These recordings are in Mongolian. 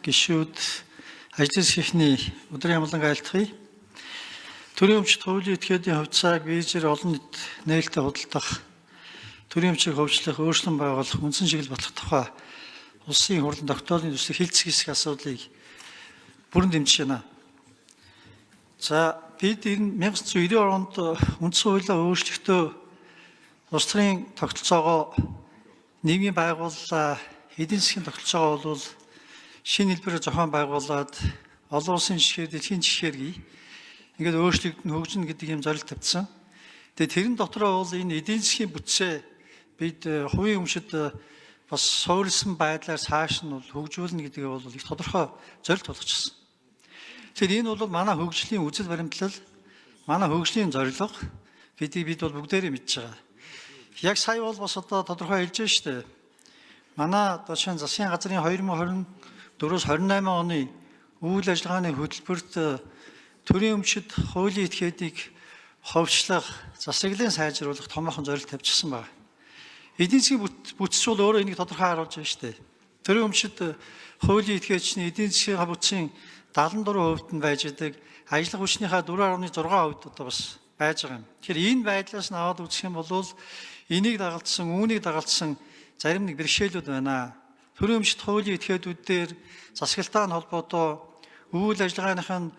гишүүд ажлын сэхний өдрийн амлан айлтгая. Төрийн өмчт хуулийн этгээдийн хувьцааг визээр олон нийт нээлттэй худалдах, төрийн өмчийг хөгжлөх, өөрчлөн байгуулах, үндсэн чиглэл батлах тухай улсын хурлын тогтоолын төслийг хилцэх хэсэг асуудлыг бүрэн дэмжиж байна. За бид энэ 1990 онд үндсэн хуулиа өөрчлөхдөө улс төрийн тогтолцоогоо нийгмийн байгууллаа, эдийн засгийн тогтолцоогоо бол шинэ хэлбэрээр зохион байгуулад олон улсын жишгээр, дэлхийн жишгээр ингээд өөрчлөгдөн хөгжинэ гэдэг юм зорилт тавьсан. Тэгээ тэрэн дотроо бол энэ эдийн засгийн бүтцээ бид хувийн өмчөд бас суурилсан байдлаар цааш нь бол хөгжүүлнэ гэдгээ бол их тодорхой зорилт болгочихсон. Тэгэхээр энэ бол манай хөгжлийн үзэл баримтлал, манай хөгжлийн зорилго гэдгийг бид бол бүгдээрээ мэдж байгаа. Яг сая бол бас одоо тодорхой хэлж байна шүү дээ. Манай одоо шинэ засгийн газрын 2024-28 оны үйл ажиллагааны хөтөлбөрт төрийн өмчөд хуулийн этгээдийг ховчлох, засаглалын сайжруулах томоохон зорилт тавьчихсан байна. Эдийн засгийн бүтц бол өөрөө энийг тодорхой харуулж байна шүү дээ. Төрийн өмчөд хуулийн этгээдчний эдийн засгийн бүтцийн 74% нь байж байгаа. Ажиллах хүчнийхээ 4.6% одоо бас байж байгаа юм. Тэгэхээр энэ байдлаас нь аваад үзэх юм бол энийг дагалдсан, үүнийг дагалдсан зарим нэг бэрхшээлүүд байна. Төрийн өмчт хуулийн этгээдүүд дээр засаглалтай холбоотой, үйл ажиллагааныхын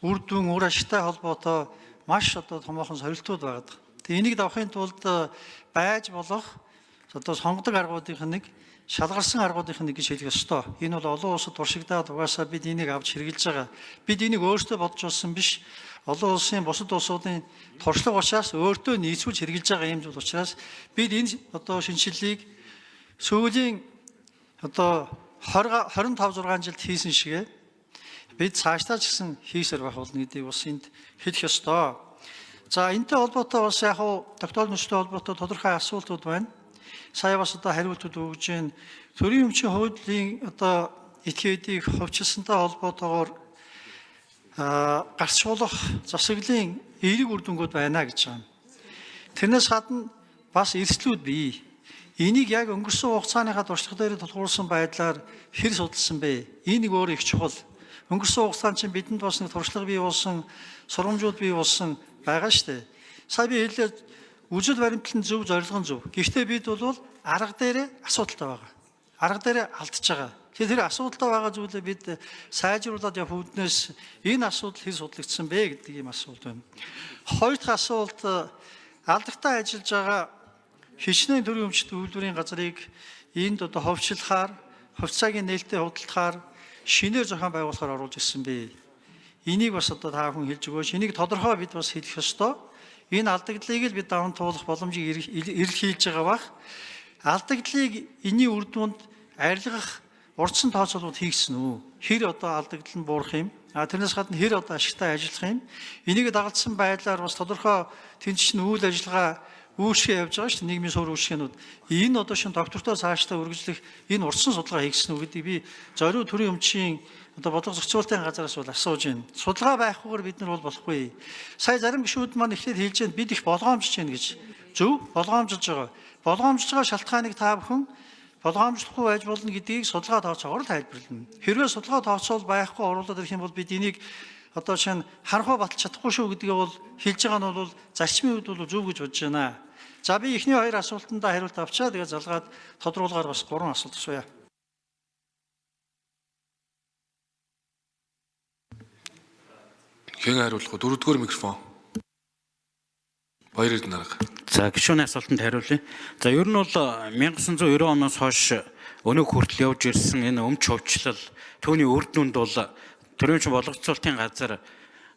үр дүн, үр ашигтай холбоотой маш одоо томоохон сорилтууд байгаа. Тэгээ энийг давахын тулд байж болох одоо сонгодог аргуудынх нь нэг, шалгарсан аргуудынх нь нэг гэж хэлэх ёстой. Энэ бол олон улсад туршигдаад угаасаа бид энийг авч хэрэгжилж байгаа. Бид энийг өөрсдөө бодож олсон биш. Олон улсын бусад улсуудын туршлага учраас өөртөө нийцүүлж хэрэгжилж байгаа юм зүйл учраас бид энэ одоо шинжилгээг сүүлийн одоо 25-6 жилд хийсэн шигээ бид цаашдаа ч гэсэн хийсээр байх болно гэдгийг бас энд хэлэх ёстой. За энэтэй холбоотой бас яг тогтоолын нөхцөлтэй холбоотой тодорхой асуултууд байна. Сая бас одоо хариултууд өгж байна. Төрийн өмчийн хуулийн одоо этгээдийг ховчилсантай холбоотойгоор гарч болох засаглалын эерэг үр дүнгууд байна гэж байна. Тэрнээс гадна бас эрсдлүүд бий. Энийг яг өнгөрсөн хугацааныхаа туршлага дээр тулгуурласан байдлаар хэр судалсан бэ? Энэ нэг өөр их чухал. Өнгөрсөн хугацаанд чинь бидэнд бас нэг туршлага бий болсон, сургамжууд бий болсон байгаа шүү дээ. Сая би хэлээд үзэл баримтлал нь зөв, зорилго нь зөв. Гэхдээ бид бол арга дээрээ асуудалтай байгаа. Арга дээрээ алдчихж байгаа. Тэгэхээр тэр асуудалтай байгаа зүйлээ бид сайжруулад явах үүднээс энэ асуудал хэн судлагдсан бэ гэдэг ийм асуулт байна. Хоёр дахь асуулт алдагтай ажиллаж байгаа хичнээн төрийн өмчт үйлдвэрийн газрыг энд одоо ховчлохаар, хувьцаагийн нээлттэй худалдахаар шинээр зохион байгуулахаар оруулж ирсэн бэ. Энийг бас одоо та бүхэн хэлж өгөөч. Энийг тодорхой бид бас хэлэх ёстой. Энэ алдагдлыг л бид даван туулах боломжийг эрэлхийлж байгаа бах. Алдагдлыг энэний үр дүнд арилгах урдсан тооцоолууд хийгсэн үү? Хэр одоо алдагдал нь буурах юм? Тэрнээс гадна хэр одоо ашигтай ажиллах юм? Энийг дагагдсан байдлаар бас тодорхой тэнцвэрч үйл ажиллагаа үүсгэж явж байгаа шүү дээ, нийгмийн суурь үүсгэнүүд. Энэ одоо шин доктортой цаашдаа үргэлжлэх энэ урдсан судалгаа хийгсэн үү гэдгийг би зориу төрийн өмчийн одоо бодлого зохицуулалтын газраас бол асууж байна. Судалгаа байхгүйгээр бид нар бол болохгүй. Сая зарим гишүүд маань ихлээр хэлж байна, бид их болгоомжж байна гэж. Зөв, болгоомжилж байгаа. Болгоомжж байгаа шалтгааныг та бүхэн болгоомжлохгүй байж болно гэдгийг судалгаа тооцоогоор тайлбарлана. Хэрвээ судалгаа тооцоол байхгүй оруулаад ирэх юм бол бид энийг одоо шинэ харанхуй баталж чадахгүй шүү гэдгийг бол хэлж байгаа нь бол зарчмын үед бол зөв гэж бодож байна. За би эхний хоёр асуултандаа хариулт авчаа. Тэгээд залгаад тодруулгаар бас 3 асуулт асууя. Хэн хариулах вэ? Дөрөвдүгээр микрофон. Баяр ирдэн арга. За гишүүний асуултанд хариулъя. За ер нь бол 1990 оноос хойш өнөөг хүртэл явж ирсэн энэ өмч хувьчлал түүний үр дүнд бол төрийн өмчийн бодлого зохицуулалтын газар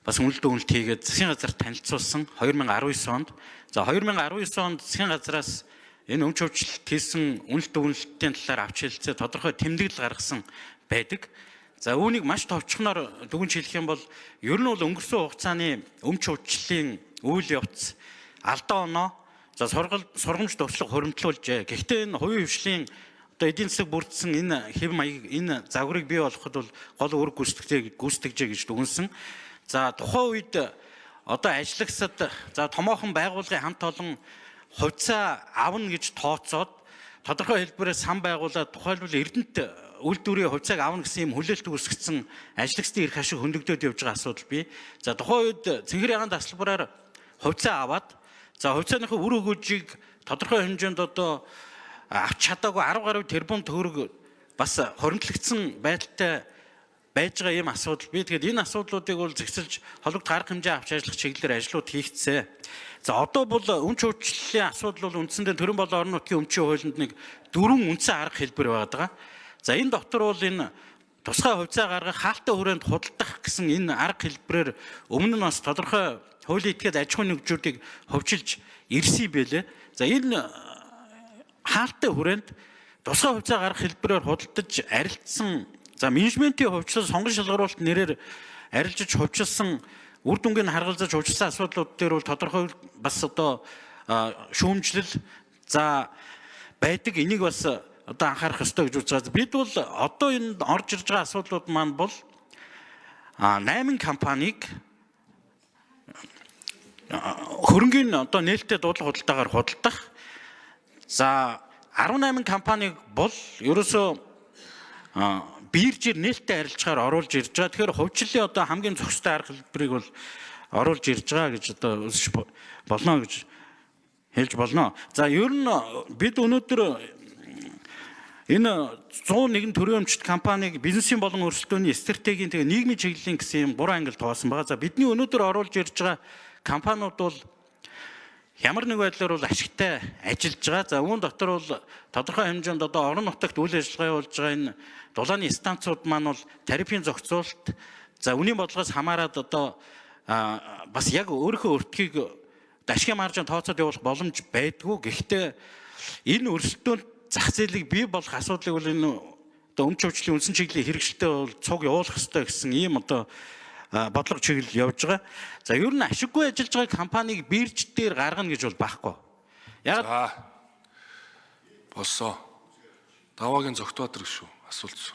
бас үнэлт өгнөлт хийгээд засгийн газар танилцуулсан 2019 онд. За 2019 онд засгийн газраас энэ өмч хувьчлалт хийсэн үнэлт өгнөлтийн талаар авч хэлцээ тодорхой тэмдэглэл гаргасан байдаг. За үүнийг маш товчхоноор дүгнж хэлэх юм бол ер нь бол өнгөрсөн хугацааны өмч хувьчлалын үйл явц алдаа оноо за сургамж туршлага хуримтлуулжээ. Гэхдээ энэ хувийн хвшлийн одоо эдийн засаг бүрдсэн энэ хэв маяг энэ загварыг бий болгоход бол гол үүрэг гүйцэтгэжээ гэж дүгнсэн. За тухайн үед одоо ажиллагсад за томоохон байгууллагын хамт олон хувьцаа авна гэж тооцоод тодорхой хэлбэрээр сан байгуулаад тухайлбал Эрдэнэт үйлдвэрийн хувьцааг авна гэсэн юм хүлээлт үүсгэсэн ажлагчдын эрх ашиг хөндөгдөд явж байгаа асуудал бий. За тухайн үед цэнхэр ягаан тасалбараар хувьцаа аваад за хувьцааныхаа үр өгөөжийг тодорхой хэмжээнд одоо авч чадаагүй 10 гаруй тэрбум төгрөг бас хоримтлагдсан байдалтай байж байгаа юм асуудал бий. Тэгэхээр энэ асуудлуудыг бол зэгцэлж хологд гарах хэмжээ авч ажиллах чиглэлээр ажлууд хийгдсэн. За одоо бол өмч өөрчлөлийн асуудал бол үндсэндээ төрийн болон орон нутгийн өмчийн хуулинд нэг 4 үндсэн арга хэлбэр байгаа. За энэ дотор бол энэ тусгай хувьцаа гаргах, хаалттай хүрээнд худалдах гэсэн энэ арга хэлбэрээр өмнө нь бас тодорхой хуулийн этгээд аж ахуйн нэгжүүдийг хөвчилж ирсэн байлээ. За энэ хаалттай хүрээнд тусгай хувьцаа гаргах хэлбэрээр худалдаж арилжсан за менежментийн хувьчлал сонгон шалгаруулалт нэрээр арилжиж хувьчилсан үр дүнгийн харгалзаж хувьчилсан асуудлууд дээр бол тодорхой бас одоо шүүмжлэл за байдаг. Энийг бас одоо анхаарах ёстой гэж үзэж байгаа. Бид бол одоо энэ орж ирж байгаа асуудлууд маань бол 8 компанийг хөрөнгийн одоо нээлттэй дуудлага худалдаагаар худалдах. За 18 компаниг бол ерөөсөө биржээр нээлттэй арилжахаар оруулж ирж байгаа. Тэгэхээр хувьчлалын одоо хамгийн зохистой арга хэлбэрийг бол оруулж ирж байгаа гэж одоо үзэж болно гэж хэлж болно. За ер нь бид өнөөдөр энэ 101 төрийн өмчт компаниг бизнесийн болон өрсөлдөөний стратегийн тэгээ нийгмийн чиглэлийн гэсэн юм 3 ангилд хуваасан байгаа. За бидний өнөөдөр оруулж ирж байгаа компаниуд бол ямар нэг байдлаар бол ашигтай ажиллаж байгаа. За үүн дотор бол тодорхой хэмжээнд одоо орон нутагт үйл ажиллагаа явуулж байгаа энэ дулааны станцууд маань бол тарифын зохицуулалт за үнийн бодлогоос хамаарат одоо бас яг өөрийнхөө өртгийг ашигын маржин тооцоод явуулах боломж байдгүй. Гэхдээ энэ өрсөлдөөнд зах зээлийг бий болох асуудлыг бол энэ одоо өмч хөгжлийн үндсэн чиглэлийн хэрэгжилтэд бол цуг явуулах ёстой гэсэн ийм одоо бодлого чиглэл явж байгаа. За ер нь ашиггүй ажиллаж байгаа компанийг бирж дээр гаргана гэж бол байхгүй. Яг болсоо. Даваагийн Зогтбаатар шүү. Асуулт.